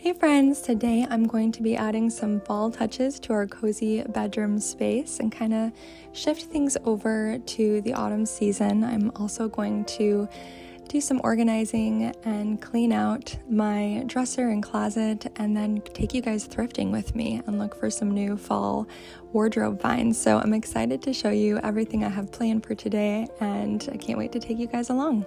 Hey friends, today I'm going to be adding some fall touches to our cozy bedroom space and kind of shift things over to the autumn season. I'm also going to do some organizing and clean out my dresser and closet and then take you guys thrifting with me and look for some new fall wardrobe finds. So I'm excited to show you everything I have planned for today and I can't wait to take you guys along.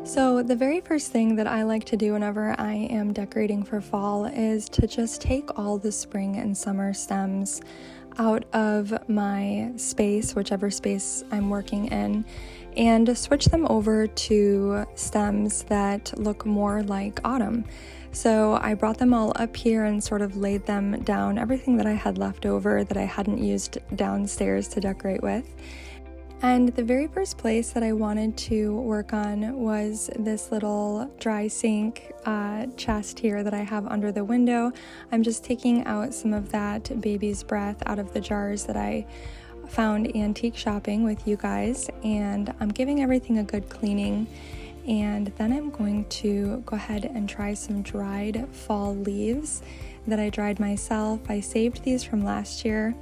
So the very first thing that I like to do whenever I am decorating for fall is to just take all the spring and summer stems out of my space, whichever space I'm working in, and switch them over to stems that look more like autumn. So I brought them all up here and sort of laid them down, everything that I had left over that I hadn't used downstairs to decorate with. And the very first place that I wanted to work on was this little dry sink chest here that I have under the window. I'm just taking out some of that baby's breath out of the jars that I found antique shopping with you guys, and I'm giving everything a good cleaning. And then I'm going to go ahead and try some dried fall leaves that I dried myself. I saved these from last year.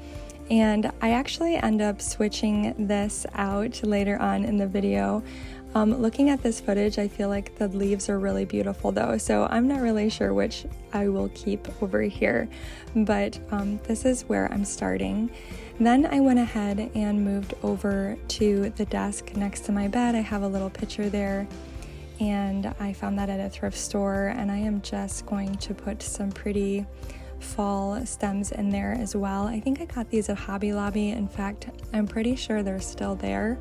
And I actually end up switching this out later on in the video. Looking at this footage, I feel like the leaves are really beautiful though, so I'm not really sure which I will keep over here, but this is where I'm starting. Then I went ahead and moved over to the desk next to my bed. I have a little picture there, and I found that at a thrift store, and I am just going to put some pretty fall stems in there as well. I think I got these at Hobby Lobby. In fact, I'm pretty sure they're still there.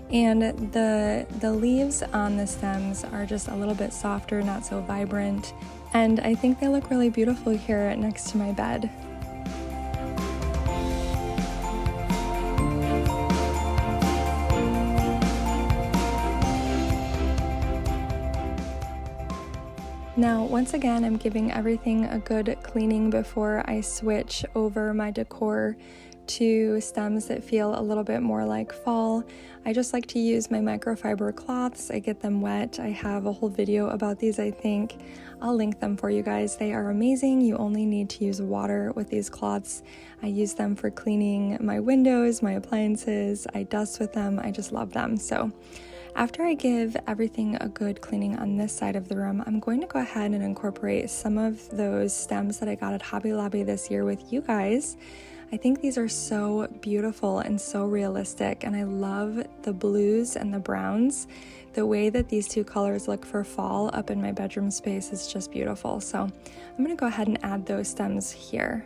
And the leaves on the stems are just a little bit softer, not so vibrant. And I think they look really beautiful here next to my bed. Now, once again, I'm giving everything a good cleaning before I switch over my decor to stems that feel a little bit more like fall. I just like to use my microfiber cloths. I get them wet. I have a whole video about these, I think. I'll link them for you guys. They are amazing. You only need to use water with these cloths. I use them for cleaning my windows, my appliances. I dust with them. I just love them. So after I give everything a good cleaning on this side of the room, I'm going to go ahead and incorporate some of those stems that I got at Hobby Lobby this year with you guys. I think these are so beautiful and so realistic, and I love the blues and the browns. The way that these two colors look for fall up in my bedroom space is just beautiful. So I'm going to go ahead and add those stems here.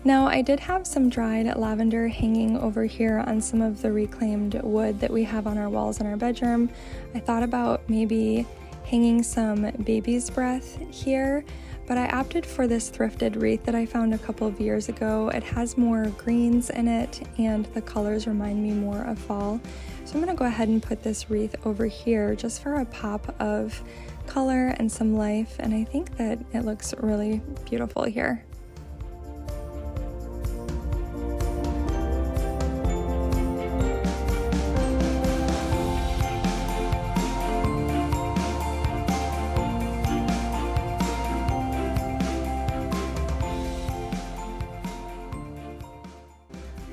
Now, I did have some dried lavender hanging over here on some of the reclaimed wood that we have on our walls in our bedroom. I thought about maybe hanging some baby's breath here, but I opted for this thrifted wreath that I found a couple of years ago. It has more greens in it and the colors remind me more of fall. So I'm gonna go ahead and put this wreath over here just for a pop of color and some life, and I think that it looks really beautiful here.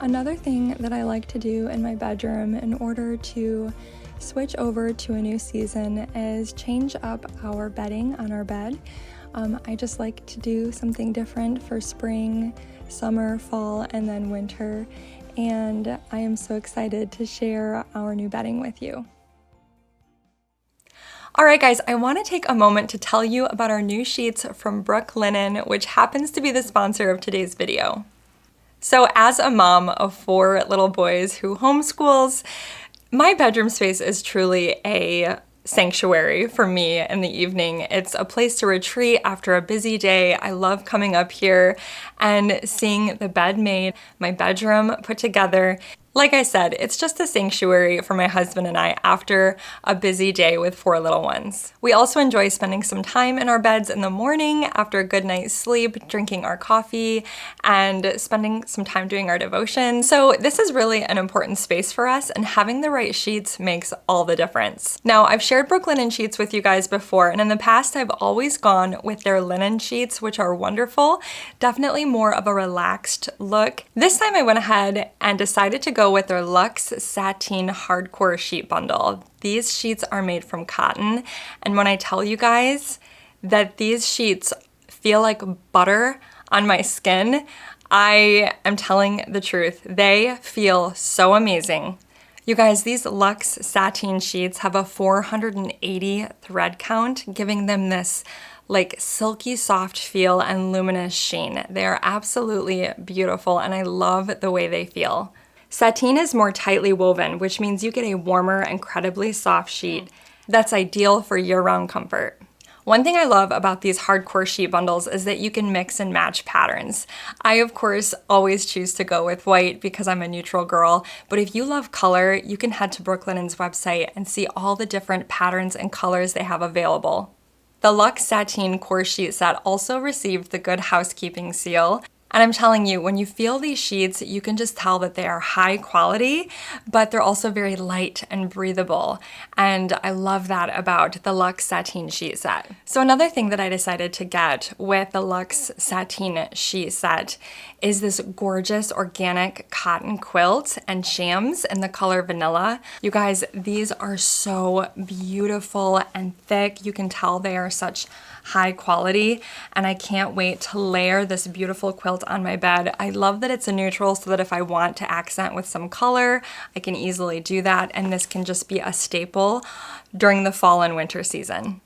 Another thing that I like to do in my bedroom in order to switch over to a new season is change up our bedding on our bed. I just like to do something different for spring, summer, fall, and then winter. and I am so excited to share our new bedding with you. Alright guys, I want to take a moment to tell you about our new sheets from Brooklinen, which happens to be the sponsor of today's video. So as a mom of 4 little boys who homeschools, my bedroom space is truly a sanctuary for me in the evening. It's a place to retreat after a busy day. I love coming up here and seeing the bed made, my bedroom put together. Like I said, it's just a sanctuary for my husband and I after a busy day with 4 little ones. We also enjoy spending some time in our beds in the morning after a good night's sleep, drinking our coffee, and spending some time doing our devotion. So this is really an important space for us, and having the right sheets makes all the difference. Now, I've shared Brooklinen sheets with you guys before, and in the past I've always gone with their linen sheets, which are wonderful. Definitely more of a relaxed look. This time I went ahead and decided to go with their Luxe Sateen Hardcore Sheet Bundle. These sheets are made from cotton, and when I tell you guys that these sheets feel like butter on my skin, I am telling the truth. They feel so amazing. You guys, these Luxe Sateen sheets have a 480 thread count, giving them this like silky soft feel and luminous sheen. They are absolutely beautiful, and I love the way they feel. Sateen is more tightly woven, which means you get a warmer, incredibly soft sheet that's ideal for year-round comfort. One thing I love about these hardcore sheet bundles is that you can mix and match patterns. I, of course, always choose to go with white because I'm a neutral girl, but if you love color, you can head to Brooklinen's website and see all the different patterns and colors they have available. The Luxe Sateen Core Sheet Set also received the Good Housekeeping seal. And I'm telling you, when you feel these sheets, you can just tell that they are high quality, but they're also very light and breathable. And I love that about the Luxe Sateen sheet set. So another thing that I decided to get with the Luxe Sateen sheet set is this gorgeous organic cotton quilt and shams in the color vanilla. You guys, these are so beautiful and thick. You can tell they are such high quality, and I can't wait to layer this beautiful quilt on my bed. I love that it's a neutral so that if I want to accent with some color, I can easily do that, and this can just be a staple during the fall and winter season.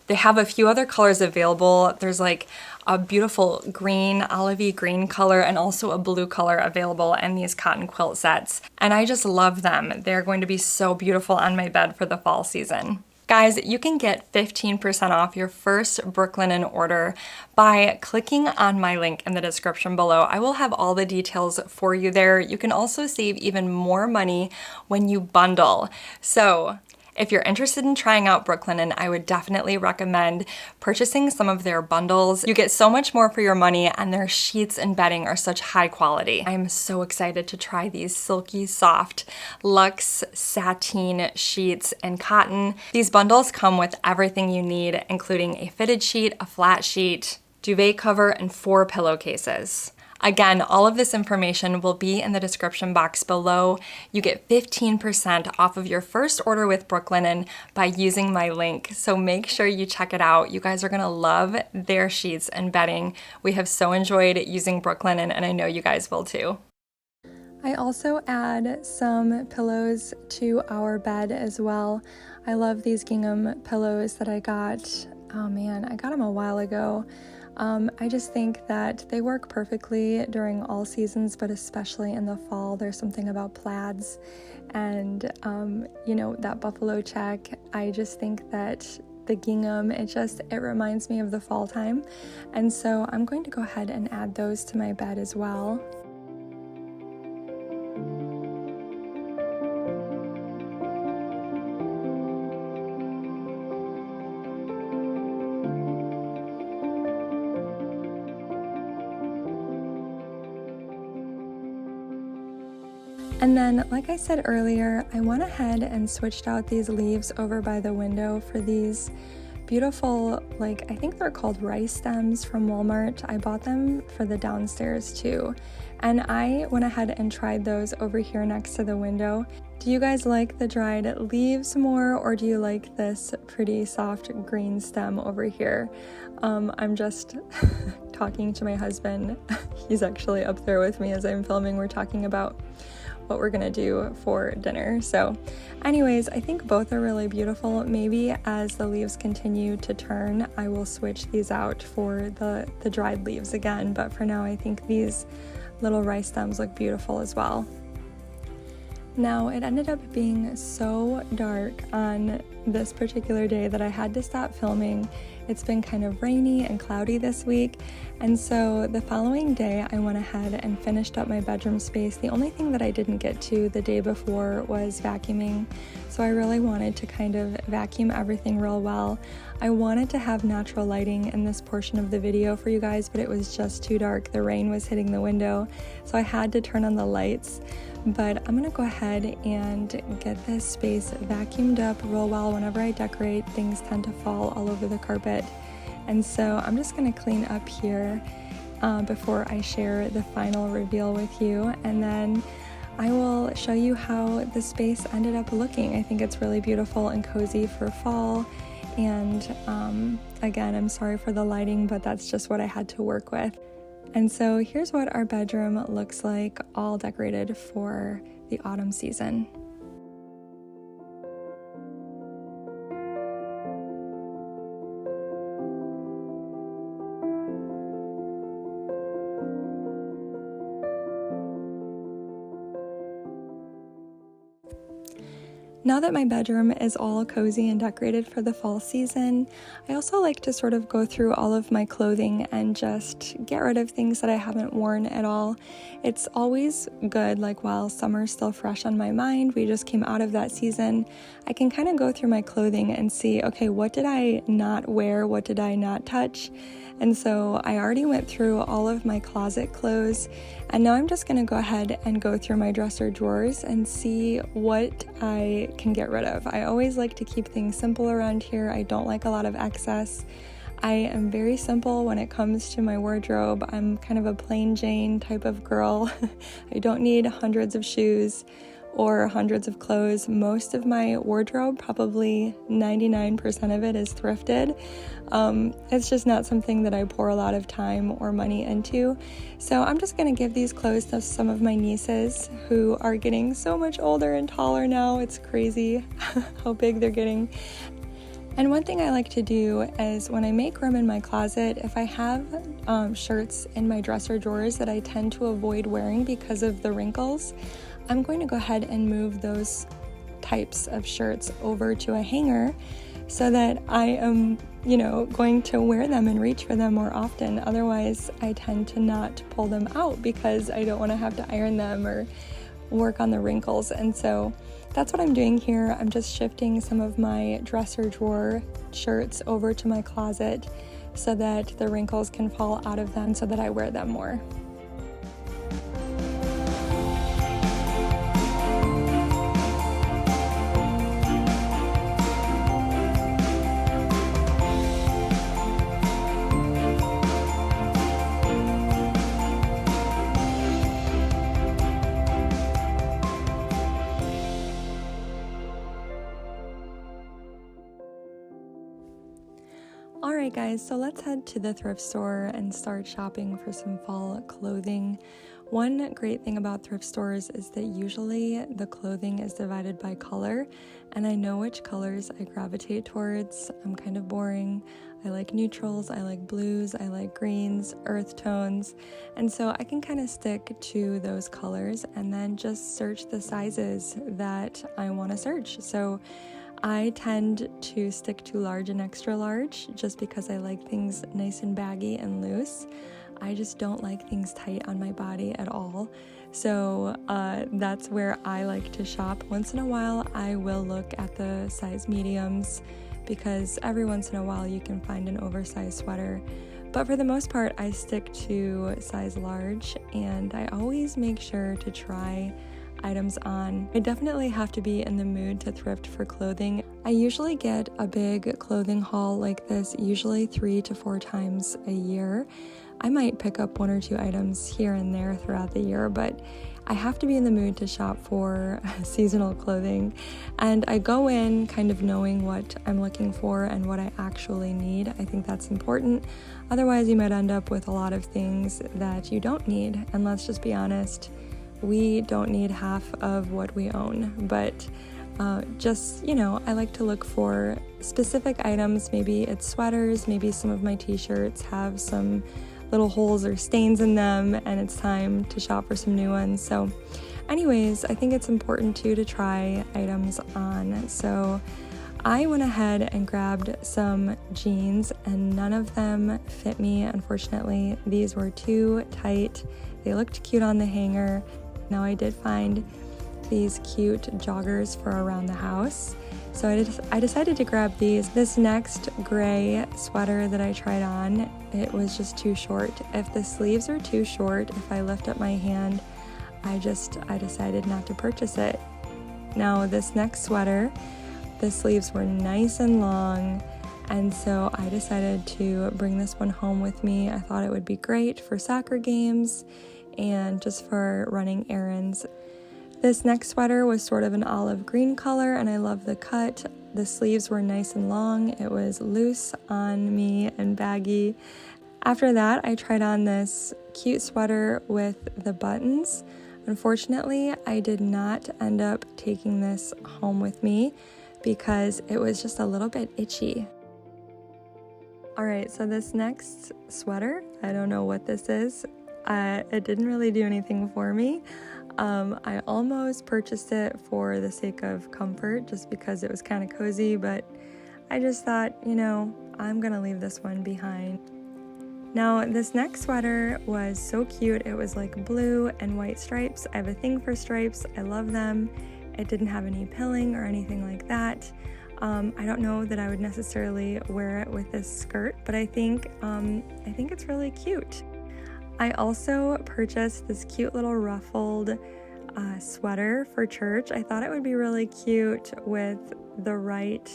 They have a few other colors available. There's like a beautiful green, olivey green color, and also a blue color available in these cotton quilt sets. And I just love them. They're going to be so beautiful on my bed for the fall season. Guys, you can get 15% off your first Brooklinen order by clicking on my link in the description below. I will have all the details for you there. You can also save even more money when you bundle. So if you're interested in trying out Brooklinen, I would definitely recommend purchasing some of their bundles. You get so much more for your money, and their sheets and bedding are such high quality. I'm so excited to try these silky soft Luxe Sateen sheets and cotton. These bundles come with everything you need, including a fitted sheet, a flat sheet, duvet cover, and 4 pillowcases. Again, all of this information will be in the description box below. You get 15% off of your first order with Brooklinen by using my link, so make sure you check it out. You guys are gonna love their sheets and bedding. We have so enjoyed using Brooklinen, and I know you guys will too. I also add some pillows to our bed as well. I love these gingham pillows that I got. Oh man, I got them a while ago. I just think that they work perfectly during all seasons, but especially in the fall. There's something about plaids and, you know, that buffalo check. I just think that the gingham, it reminds me of the fall time. And so I'm going to go ahead and add those to my bed as well. And then, like I said earlier, I went ahead and switched out these leaves over by the window for these beautiful, like, I think they're called rice stems from Walmart. I bought them for the downstairs too. And I went ahead and tried those over here next to the window. Do you guys like the dried leaves more, or do you like this pretty soft green stem over here? I'm just talking to my husband. He's actually up there with me as I'm filming. We're talking about what we're gonna do for dinner. So anyways, I think both are really beautiful. Maybe as the leaves continue to turn, I will switch these out for the dried leaves again, but for now I think these little rice stems look beautiful as well. Now, it ended up being so dark on this particular day that I had to stop filming. It's been kind of rainy and cloudy this week, and so the following day I went ahead and finished up my bedroom space. The only thing that I didn't get to the day before was vacuuming, so I really wanted to kind of vacuum everything real well. I wanted to have natural lighting in this portion of the video for you guys, but it was just too dark. The rain was hitting the window, so I had to turn on the lights. But I'm gonna go ahead and get this space vacuumed up real well. Whenever I decorate, things tend to fall all over the carpet. And so I'm just gonna clean up here before I share the final reveal with you. And then I will show you how the space ended up looking. I think it's really beautiful and cozy for fall. And again, I'm sorry for the lighting, but that's just what I had to work with. And so here's what our bedroom looks like, all decorated for the autumn season. Now that my bedroom is all cozy and decorated for the fall season, I also like to sort of go through all of my clothing and just get rid of things that I haven't worn at all. It's always good, like while summer's still fresh on my mind, we just came out of that season, I can kind of go through my clothing and see, okay, what did I not wear? What did I not touch? And so I already went through all of my closet clothes, and now I'm just going to go ahead and go through my dresser drawers and see what I can get rid of. I always like to keep things simple around here. I don't like a lot of excess. I am very simple when it comes to my wardrobe. I'm kind of a plain Jane type of girl. I don't need hundreds of shoes or hundreds of clothes. Most of my wardrobe, probably 99% of it, is thrifted. It's just not something that I pour a lot of time or money into. So I'm just gonna give these clothes to some of my nieces who are getting so much older and taller now. It's crazy how big they're getting. And one thing I like to do is when I make room in my closet, if I have shirts in my dresser drawers that I tend to avoid wearing because of the wrinkles, I'm going to go ahead and move those types of shirts over to a hanger so that I am, going to wear them and reach for them more often. Otherwise, I tend to not pull them out because I don't want to have to iron them or work on the wrinkles. And so that's what I'm doing here. I'm just shifting some of my dresser drawer shirts over to my closet so that the wrinkles can fall out of them so that I wear them more. Alright guys, so let's head to the thrift store and start shopping for some fall clothing. One great thing about thrift stores is that usually the clothing is divided by color, and I know which colors I gravitate towards. I'm kind of boring. I like neutrals, I like blues, I like greens, earth tones, and so I can kind of stick to those colors and then just search the sizes that I want to search. So I tend to stick to large and extra large just because I like things nice and baggy and loose. I just don't like things tight on my body at all. So that's where I like to shop. Once in a while, I will look at the size mediums because every once in a while you can find an oversized sweater. But for the most part, I stick to size large, and I always make sure to try items on. I definitely have to be in the mood to thrift for clothing. I usually get a big clothing haul like this, usually 3 to 4 times a year. I might pick up 1 or 2 items here and there throughout the year, but I have to be in the mood to shop for seasonal clothing. And I go in kind of knowing what I'm looking for and what I actually need. I think that's important. Otherwise, you might end up with a lot of things that you don't need. And let's just be honest, we don't need half of what we own, but just, I like to look for specific items. Maybe it's sweaters, maybe some of my t-shirts have some little holes or stains in them, and it's time to shop for some new ones. So anyways, I think it's important too to try items on. So I went ahead and grabbed some jeans, and none of them fit me, unfortunately. These were too tight. They looked cute on the hanger. Now I did find these cute joggers for around the house, so I decided to grab these. This next gray sweater that I tried on, it was just too short. If the sleeves are too short, if I lift up my hand, I decided not to purchase it. Now this next sweater, the sleeves were nice and long, and so I decided to bring this one home with me. I thought it would be great for soccer games and just for running errands. This next sweater was sort of an olive green color, and I love the cut. The sleeves were nice and long. It was loose on me and baggy. After that, I tried on this cute sweater with the buttons. Unfortunately, I did not end up taking this home with me because it was just a little bit itchy. All right, so this next sweater, I don't know what this is. It didn't really do anything for me. I almost purchased it for the sake of comfort, just because it was kind of cozy, but I just thought, I'm gonna leave this one behind. Now, this next sweater was so cute. It was like blue and white stripes. I have a thing for stripes. I love them. It didn't have any pilling or anything like that. I don't know that I would necessarily wear it with this skirt, but I think it's really cute. I also purchased this cute little ruffled sweater for church. I thought it would be really cute with the right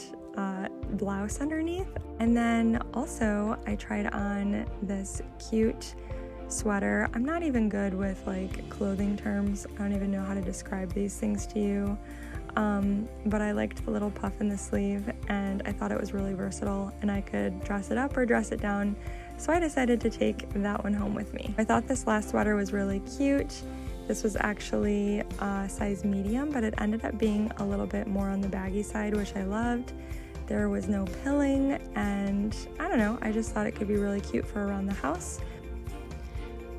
blouse underneath. And then also I tried on this cute sweater. I'm not even good with like clothing terms. I don't even know how to describe these things to you. But I liked the little puff in the sleeve, and I thought it was really versatile, and I could dress it up or dress it down. So I decided to take that one home with me. I thought this last sweater was really cute. This was actually size medium, but it ended up being a little bit more on the baggy side, which I loved. There was no pilling, and I don't know, I just thought it could be really cute for around the house.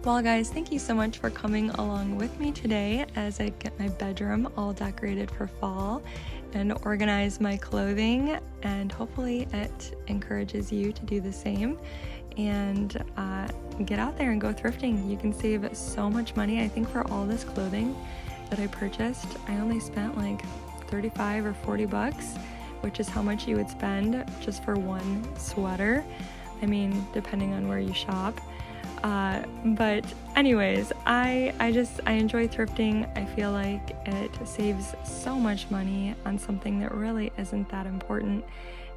Well guys, thank you so much for coming along with me today as I get my bedroom all decorated for fall and organize my clothing, and hopefully it encourages you to do the same and get out there and go thrifting. You can save so much money. I think for all this clothing that I purchased, I only spent like 35 or 40 bucks, which is how much you would spend just for one sweater. I mean, depending on where you shop. But anyways, I enjoy thrifting. I feel like it saves so much money on something that really isn't that important.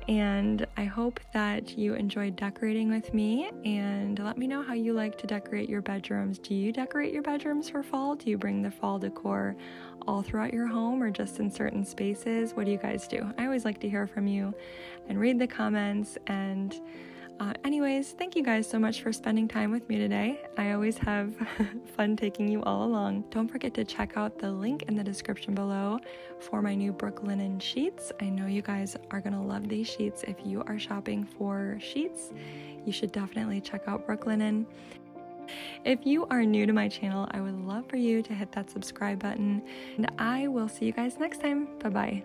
And I hope that you enjoyed decorating with me, and let me know how you like to decorate your bedrooms. Do you decorate your bedrooms for fall? Do you bring the fall decor all throughout your home or just in certain spaces? What do you guys do? I always like to hear from you and read the comments. And anyways, thank you guys so much for spending time with me today. I always have fun taking you all along. Don't forget to check out the link in the description below for my new Brooklinen sheets. I know you guys are gonna love these sheets. If you are shopping for sheets, you should definitely check out Brooklinen. If you are new to my channel, I would love for you to hit that subscribe button, and I will see you guys next time. Bye-bye.